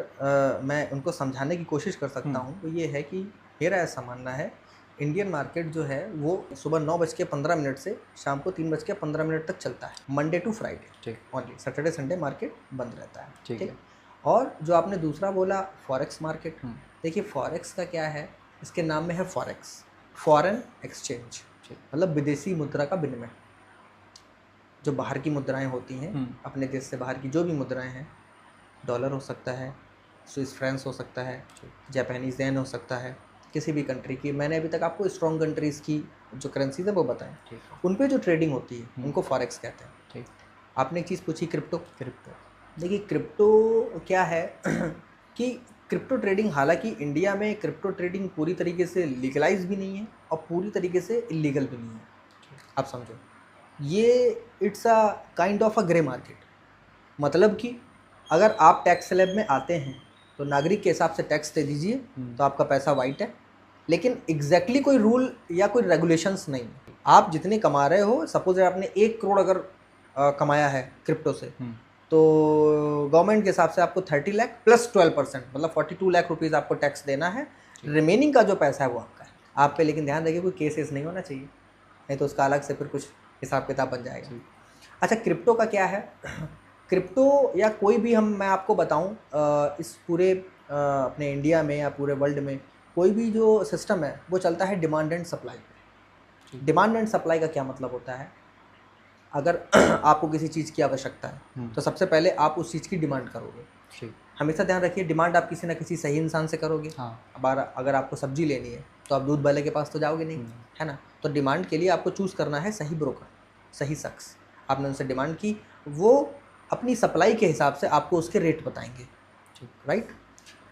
B: मैं उनको समझाने की कोशिश कर सकता हूँ। तो ये है कि मेरा ऐसा मानना है, इंडियन मार्केट जो है वो सुबह 9:15 से शाम को 3:15 तक चलता है, Monday to Friday only. Saturday Sunday market बंद रहता है, ठीक है। और जो आपने दूसरा बोला फॉरेक्स मार्केट, देखिए फॉरेक्स का क्या है, इसके नाम में है फॉरेक्स, फॉरेन एक्सचेंज, मतलब विदेशी मुद्रा का विनिमय। जो बाहर की मुद्राएं होती हैं, अपने देश से बाहर की जो भी मुद्राएं हैं, डॉलर हो सकता है, स्विस फ्रैंक्स हो सकता है, जापानीज येन हो सकता है, किसी भी कंट्री की। मैंने अभी तक आपको स्ट्रॉन्ग कंट्रीज़ की जो करेंसीज है वो बताएं, उन पे जो ट्रेडिंग होती है उनको फॉरेक्स कहते हैं, ठीक। आपने एक चीज़ पूछी क्रिप्टो। देखिए क्रिप्टो क्या है कि क्रिप्टो ट्रेडिंग, हालांकि इंडिया में क्रिप्टो ट्रेडिंग पूरी तरीके से लीगलाइज भी नहीं है और पूरी तरीके से इलीगल भी नहीं है। आप समझो, ये it's a kind of a grey market. मतलब कि अगर आप टैक्स स्लैब में आते हैं तो नागरिक के हिसाब से टैक्स दे दीजिए तो आपका पैसा वाइट है, लेकिन एग्जैक्टली कोई रूल या कोई रेगुलेशंस नहीं। आप जितने कमा रहे हो, सपोज आपने 1 करोड़ अगर कमाया है क्रिप्टो से, तो गवर्नमेंट के हिसाब से आपको 30 लाख प्लस 12%, मतलब 42 लाख रुपीज़ आपको टैक्स देना है। रिमेनिंग का जो पैसा है वो आपका है, आप पे। लेकिन ध्यान रखिए कोई केसेस नहीं होना चाहिए, नहीं तो उसका अलग से फिर कुछ हिसाब किताब बन जाएगा। अच्छा, क्रिप्टो का क्या है? क्रिप्टो या कोई भी मैं आपको बताऊं, इस पूरे अपने इंडिया में या पूरे वर्ल्ड में कोई भी जो सिस्टम है वो चलता है डिमांड एंड सप्लाई पे। डिमांड एंड सप्लाई का क्या मतलब होता है? अगर आपको किसी चीज़ की आवश्यकता है तो सबसे पहले आप उस चीज़ की डिमांड करोगे। हमेशा ध्यान रखिए, डिमांड आप किसी ना किसी सही इंसान से करोगे। अब अगर आपको सब्जी लेनी है तो आप दूध वाले के पास तो जाओगे नहीं, है ना। तो डिमांड के लिए आपको चूज़ करना है सही ब्रोकर, सही शख्स। आपने उनसे डिमांड की, वो अपनी सप्लाई के हिसाब से आपको उसके रेट बताएंगे, राइट।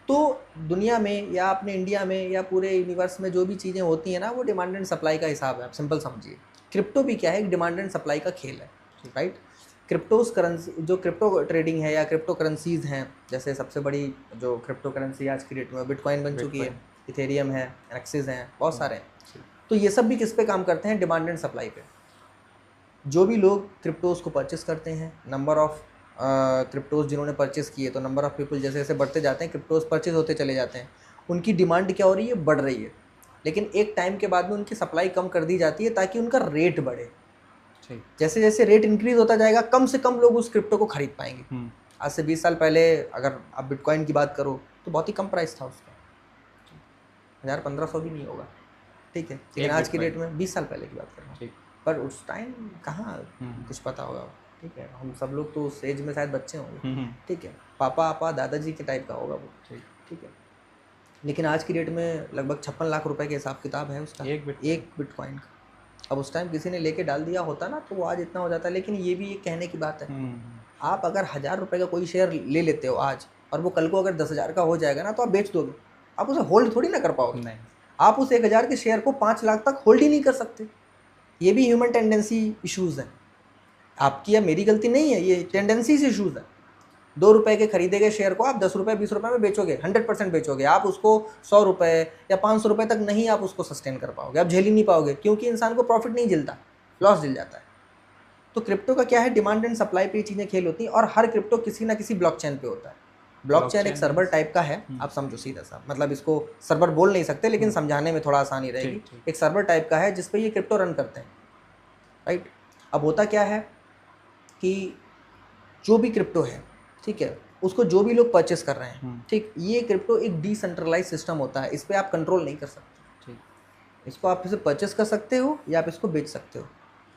B: तो दुनिया में या अपने इंडिया में या पूरे यूनिवर्स में जो भी चीज़ें होती हैं ना, वो डिमांड एंड सप्लाई का हिसाब है। आप सिंपल समझिए, क्रिप्टो भी क्या है, एक डिमांड एंड सप्लाई का खेल है, राइट। क्रिप्टोस करेंसी, जो क्रिप्टो ट्रेडिंग है या क्रिप्टो करेंसीज हैं, जैसे सबसे बड़ी जो क्रिप्टो करेंसी आज की डेट में बिटकॉइन बन चुकी है, इथेरियम है, एक्सिस हैं, बहुत सारे हैं। तो ये सब भी किस पे काम करते हैं? डिमांड एंड सप्लाई पे। जो भी लोग क्रिप्टोज को परचेस करते हैं, नंबर ऑफ क्रिप्टोज जिन्होंने परचेस किए, तो नंबर ऑफ पीपल जैसे जैसे बढ़ते जाते हैं, क्रिप्टोज परचेस होते चले जाते हैं, उनकी डिमांड क्या हो रही है? बढ़ रही है। लेकिन एक टाइम के बाद में उनकी सप्लाई कम कर दी जाती है ताकि उनका रेट बढ़े। जैसे जैसे रेट इंक्रीज होता जाएगा, कम से कम लोग उस क्रिप्टो को खरीद पाएंगे। आज से 20 साल पहले अगर आप बिटकॉइन की बात करो तो बहुत ही कम प्राइस था उसका, 1000-1500 भी नहीं होगा, ठीक है। लेकिन आज की डेट में 20 साल पहले की बात कर रहा हूँ, पर उस टाइम कहाँ कुछ पता होगा, ठीक है। हम सब लोग तो उस एज में शायद बच्चे होंगे, ठीक है, पापा आपा दादाजी के टाइप का होगा वो, ठीक है। लेकिन आज की डेट में लगभग 56 लाख रुपए के हिसाब किताब है उसका, एक बिटकॉइन का। अब उस टाइम किसी ने लेके डाल दिया होता ना तो वो आज इतना हो जाता है। लेकिन ये भी एक कहने की बात है, आप अगर 1000 रुपये का कोई शेयर ले लेते हो आज, और वो कल को अगर 10,000 का हो जाएगा ना तो आप बेच दोगे, आप उसे होल्ड थोड़ी ना कर पाओगे। नहीं, आप उस 1000 के शेयर को 5 लाख तक होल्ड ही नहीं कर सकते। ये भी ह्यूमन टेंडेंसी इश्यूज़ हैं, आपकी या मेरी गलती नहीं है, ये टेंडेंसी से इश्यूज़ है। ₹2 के खरीदे गए शेयर को आप 10 रुपये 20 रुपये में बेचोगे, 100% बेचोगे। आप उसको 100 रुपये या 500 रुपये तक नहीं आप उसको सस्टेन कर पाओगे, आप झेल ही नहीं पाओगे, क्योंकि इंसान को प्रॉफिट नहीं झेलता, लॉस झेल जाता है। तो क्रिप्टो का क्या है, डिमांड एंड सप्लाई पे ये चीज़ें खेल होती हैं, और हर क्रिप्टो किसी ना किसी ब्लॉकचेन पे होता है। ब्लॉकचेन एक सर्वर टाइप का है, आप समझो सीधा सा, मतलब इसको सर्वर बोल नहीं सकते लेकिन समझाने में थोड़ा आसानी रहेगी। एक सर्वर टाइप का है जिसपे ये क्रिप्टो रन करते हैं, राइट। अब होता क्या है कि जो भी क्रिप्टो है, ठीक है, उसको जो भी लोग परचेस कर रहे हैं, ठीक, ये क्रिप्टो एक डिसेंट्रलाइज सिस्टम होता है, इस पर आप कंट्रोल नहीं कर सकते, ठीक। इसको आप इसे परचेस कर सकते हो या आप इसको बेच सकते हो,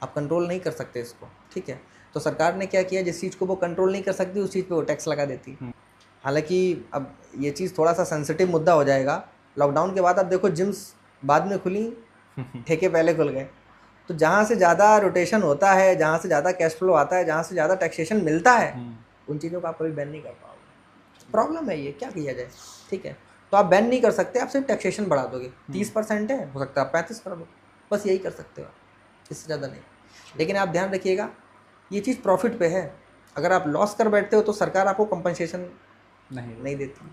B: आप कंट्रोल नहीं कर सकते इसको, ठीक है। तो सरकार ने क्या किया, जिस चीज़ को वो कंट्रोल नहीं कर सकती उस चीज़ पे वो टैक्स लगा देती है। हालांकि अब ये चीज़ थोड़ा सा सेंसिटिव मुद्दा हो जाएगा। लॉकडाउन के बाद आप देखो जिम्स बाद में खुली, ठेके पहले खुल गए। तो जहाँ से ज़्यादा रोटेशन होता है, जहाँ से ज़्यादा कैश फ्लो आता है, जहाँ से ज़्यादा टैक्सेशन मिलता है, उन चीज़ों को आप कभी बैन नहीं कर पाओगे। प्रॉब्लम है ये, क्या किया जाए, ठीक है। तो आप बैन नहीं कर सकते, आप सिर्फ टैक्सेशन बढ़ा दोगे। 30% है, हो सकता है आप 35 कर दो, बस यही कर सकते हो, इससे ज़्यादा नहीं। लेकिन आप ध्यान रखिएगा, ये चीज़ प्रॉफिट पे है। अगर आप लॉस कर बैठते हो तो सरकार आपको कंपनसेशन नहीं देती,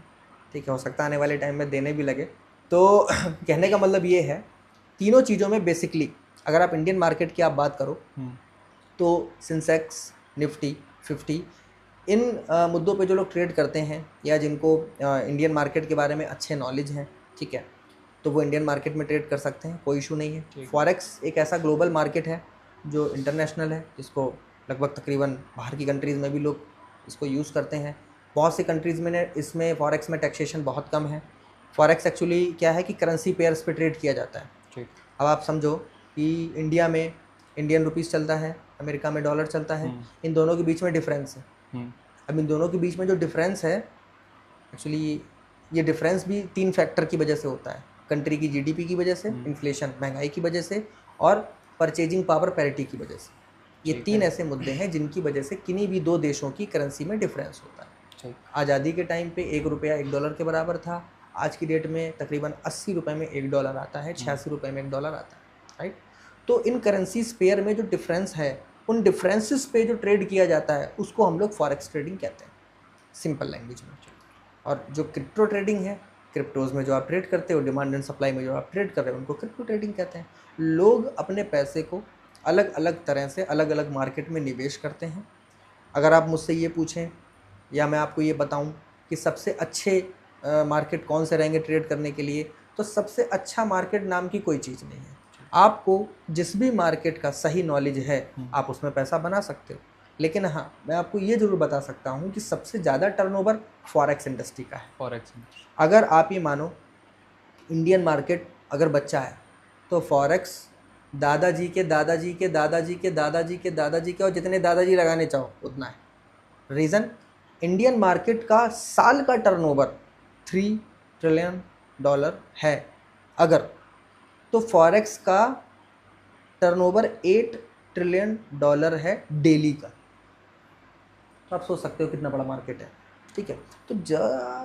B: ठीक है। हो सकता है आने वाले टाइम में देने भी लगे। तो कहने का मतलब ये है, तीनों चीज़ों में बेसिकली अगर आप इंडियन मार्केट की आप बात करो तो सेंसेक्स, निफ्टी 50, इन मुद्दों पे जो लोग ट्रेड करते हैं या जिनको इंडियन मार्केट के बारे में अच्छे नॉलेज हैं, ठीक है, तो वो इंडियन मार्केट में ट्रेड कर सकते हैं, कोई इशू नहीं है। फॉरेक्स एक ऐसा ग्लोबल मार्केट है जो इंटरनेशनल है, जिसको लगभग तकरीबन बाहर की कंट्रीज़ में भी लोग इसको यूज़ करते हैं। बहुत सी कंट्रीज़ में इसमें फॉरेक्स में टैक्सेशन बहुत कम है। फॉरेक्स एक्चुअली क्या है कि करेंसी पेयर्स पे ट्रेड किया जाता है, ठीक। अब आप समझो कि इंडिया में इंडियन रुपीस चलता है, अमेरिका में डॉलर चलता है, इन दोनों के बीच में डिफरेंस है। अब इन दोनों के बीच में जो डिफरेंस है, एक्चुअली ये डिफरेंस भी 3 फैक्टर की वजह से होता है। कंट्री की जीडीपी की वजह से, इन्फ्लेशन महंगाई की वजह से, और परचेजिंग पावर पैरिटी की वजह से। ये 3 ऐसे मुद्दे हैं जिनकी वजह से किन्हीं भी 2 देशों की करेंसी में डिफरेंस होता है। आज़ादी के टाइम पे 1 रुपया 1 डॉलर के बराबर था, आज की डेट में तकरीबन 80 रुपये में 1 डॉलर आता है, 86 रुपये में 1 डॉलर आता है, राइट। तो इन करेंसीज पेयर में जो डिफरेंस है, उन डिफरेंसेस पे जो ट्रेड किया जाता है उसको हम लोग फॉरेक्स ट्रेडिंग कहते हैं, सिंपल लैंग्वेज में। और जो क्रिप्टो ट्रेडिंग है, क्रिप्टोज़ में जो आप ट्रेड करते हो, डिमांड एंड सप्लाई में जो आप ट्रेड कर रहे हो, उनको क्रिप्टो ट्रेडिंग कहते हैं। लोग अपने पैसे को अलग अलग तरह से अलग अलग मार्केट में निवेश करते हैं। अगर आप मुझसे ये पूछें या मैं आपको ये बताऊं कि सबसे अच्छे मार्केट कौन से रहेंगे ट्रेड करने के लिए, तो सबसे अच्छा मार्केट नाम की कोई चीज़ नहीं है। आपको जिस भी मार्केट का सही नॉलेज है आप उसमें पैसा बना सकते हो। लेकिन हाँ, मैं आपको ये ज़रूर बता सकता हूँ कि सबसे ज़्यादा टर्नओवर फॉरेक्स इंडस्ट्री का है। फॉरेक्स अगर आप ये मानो इंडियन मार्केट अगर बच्चा है तो फॉरेक्स दादाजी के दादाजी के दादाजी के दादाजी के दादाजी के, और जितने दादाजी लगाने चाहो उतना है। रीज़न, इंडियन मार्केट का साल का टर्नओवर $3 ट्रिलियन है अगर, तो फॉरेक्स का टर्नओवर $8 ट्रिलियन है डेली का। तो आप सोच सकते हो कितना बड़ा मार्केट है, ठीक है। तो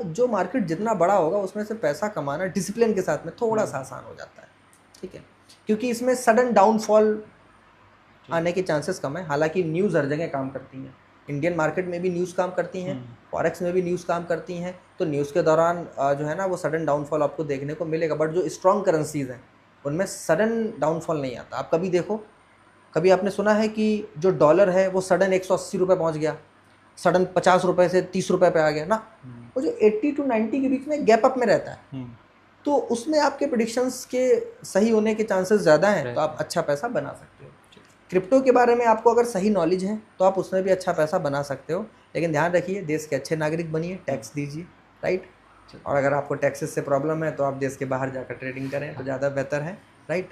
B: जो मार्केट जितना बड़ा होगा उसमें से पैसा कमाना डिसिप्लिन के साथ में थोड़ा सा आसान हो जाता है, ठीक है, क्योंकि इसमें सडन डाउनफॉल आने के चांसेस कम है। हालांकि न्यूज़ हर जगह काम करती हैं, इंडियन मार्केट में भी न्यूज़ काम करती हैं, फॉरेक्स में भी न्यूज़ काम करती हैं। तो न्यूज़ के दौरान जो है ना वो सडन डाउनफॉल आपको देखने को मिलेगा, बट जो स्ट्रॉन्ग करेंसीज़ हैं उनमें सडन डाउनफॉल नहीं आता। आप कभी देखो, कभी आपने सुना है कि जो डॉलर है वो सडन 180 रुपये पहुँच गया, सडन 50 रुपये से 30 रुपये पे आ गया ना, वो जो 80 to 90 के बीच में गैप अप में रहता है, तो उसमें आपके प्रेडिक्शंस के सही होने के चांसेस ज़्यादा हैं, तो आप अच्छा पैसा बना सकते हो। क्रिप्टो के बारे में आपको अगर सही नॉलेज है तो आप उसमें भी अच्छा पैसा बना सकते हो, लेकिन ध्यान रखिए देश के अच्छे नागरिक बनिए, टैक्स दीजिए, राइट। और अगर आपको टैक्सेस से प्रॉब्लम है तो आप देश के बाहर जाकर ट्रेडिंग करें तो ज़्यादा बेहतर है, राइट।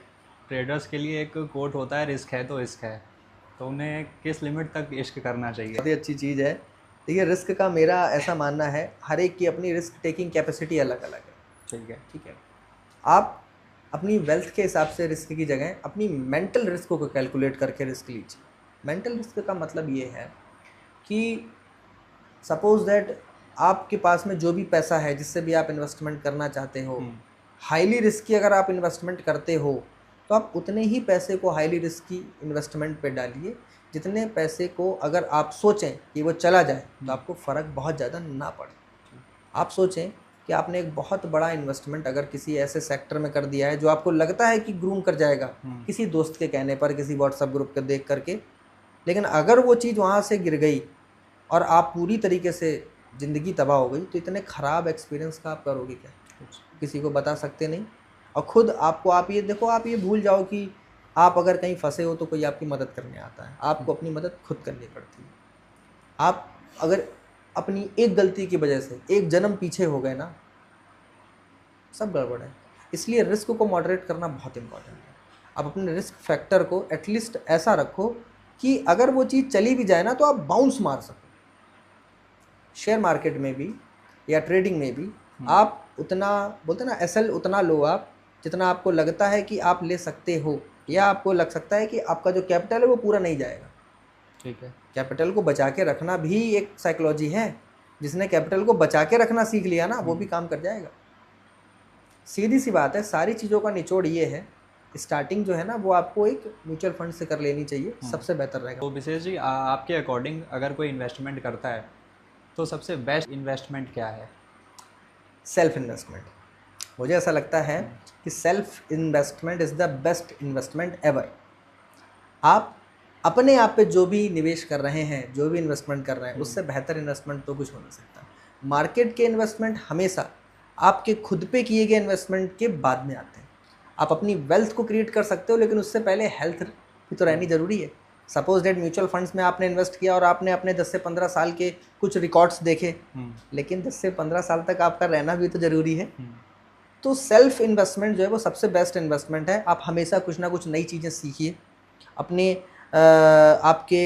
A: ट्रेडर्स के लिए एक कोट होता है, रिस्क है तो इश्क है, तो उन्हें किस लिमिट तक इश्क करना चाहिए?
B: बहुत ही अच्छी चीज़ है। देखिए, रिस्क का मेरा ऐसा मानना है, हर एक की अपनी रिस्क टेकिंग कैपेसिटी अलग अलग है, ठीक है। आप अपनी वेल्थ के हिसाब से रिस्क की जगह अपनी मेंटल रिस्क को कैलकुलेट करके रिस्क लीजिए। मेंटल रिस्क का मतलब ये है कि सपोज दैट आपके पास में जो भी पैसा है जिससे भी आप इन्वेस्टमेंट करना चाहते हो, हाईली रिस्की अगर आप इन्वेस्टमेंट करते हो तो आप उतने ही पैसे को हाईली रिस्की इन्वेस्टमेंट पे डालिए जितने पैसे को अगर आप सोचें कि वो चला जाए तो आपको फ़र्क बहुत ज़्यादा ना पड़े। आप सोचें कि आपने एक बहुत बड़ा इन्वेस्टमेंट अगर किसी ऐसे सेक्टर में कर दिया है जो आपको लगता है कि ग्रूम कर जाएगा किसी दोस्त के कहने पर, किसी व्हाट्सएप ग्रुप के देख करके, लेकिन अगर वो चीज़ वहाँ से गिर गई और आप पूरी तरीके से ज़िंदगी तबाह हो गई, तो इतने ख़राब एक्सपीरियंस का आप करोगे क्या? किसी को बता सकते नहीं। और ख़ुद आपको, आप ये देखो, आप ये भूल जाओ कि आप अगर कहीं फंसे हो तो कोई आपकी मदद करने आता है। आपको अपनी मदद खुद करनी पड़ती है। आप अगर अपनी एक गलती की वजह से एक जन्म पीछे हो गए ना, सब गड़बड़ है। इसलिए रिस्क को मॉडरेट करना बहुत इंपॉर्टेंट है। आप अपने रिस्क फैक्टर को एटलीस्ट ऐसा रखो कि अगर वो चीज़ चली भी जाए ना तो आप बाउंस मार सको। शेयर मार्केट में भी या ट्रेडिंग में भी आप उतना, बोलते ना, एसएल उतना लो आप जितना आपको लगता है कि आप ले सकते हो, या आपको लग सकता है कि आपका जो कैपिटल है वो पूरा नहीं जाएगा।
A: ठीक है।
B: कैपिटल को बचा के रखना भी एक साइकोलॉजी है। जिसने कैपिटल को बचा के रखना सीख लिया ना, वो भी काम कर जाएगा। सीधी सी बात है, सारी चीज़ों का निचोड़ ये है, स्टार्टिंग जो है ना वो आपको एक म्यूचुअल फंड से कर लेनी चाहिए, सबसे बेहतर रहेगा।
A: तो विशेष जी, आपके अकॉर्डिंग अगर कोई इन्वेस्टमेंट करता है तो सबसे बेस्ट इन्वेस्टमेंट क्या है?
B: Self investment. मुझे ऐसा लगता है कि self investment is the best investment ever. आप अपने आप पे जो भी निवेश कर रहे हैं, जो भी इन्वेस्टमेंट कर रहे हैं, उससे बेहतर इन्वेस्टमेंट तो कुछ हो नहीं सकता। मार्केट के इन्वेस्टमेंट हमेशा आपके खुद पे किए गए इन्वेस्टमेंट के बाद में आते हैं। आप अपनी वेल्थ को क्रिएट कर सकते हो, लेकिन उससे पहले हेल्थ भी तो रहनी ज़रूरी है। सपोज डेट म्यूचुअल फंड्स में आपने इन्वेस्ट किया और आपने अपने 10 से 15 साल के कुछ रिकॉर्ड्स देखे, लेकिन 10 से 15 साल तक आपका रहना भी तो ज़रूरी है। तो सेल्फ इन्वेस्टमेंट जो है वो सबसे बेस्ट इन्वेस्टमेंट है। आप हमेशा कुछ ना कुछ नई चीज़ें सीखिए, अपने आपके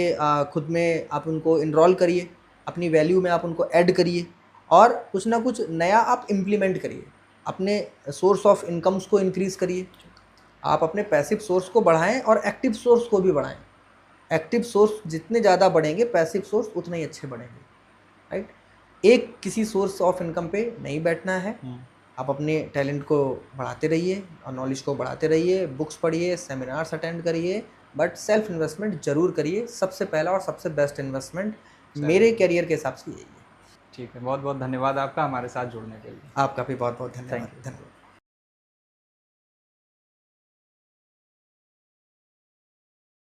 B: खुद में आप उनको इनरोल करिए, अपनी वैल्यू में आप उनको ऐड करिए, और कुछ ना कुछ नया आप इम्प्लीमेंट करिए। अपने सोर्स ऑफ इनकम्स को इंक्रीज़ करिए। आप अपने पैसिव सोर्स को बढ़ाएं और एक्टिव सोर्स को भी बढ़ाएं। एक्टिव सोर्स जितने ज़्यादा बढ़ेंगे, पैसिव सोर्स उतने ही अच्छे बढ़ेंगे, राइट। एक किसी सोर्स ऑफ इनकम पे नहीं बैठना है। आप अपने टैलेंट को बढ़ाते रहिए और नॉलेज को बढ़ाते रहिए, बुक्स पढ़िए, सेमिनार्स अटेंड करिए, बट सेल्फ इन्वेस्टमेंट ज़रूर करिए। सबसे पहला और सबसे बेस्ट इन्वेस्टमेंट मेरे करियर के हिसाब से यही है।
A: ठीक है, बहुत बहुत धन्यवाद आपका हमारे साथ जुड़ने के लिए।
B: आपका भी बहुत बहुत धन्यवाद।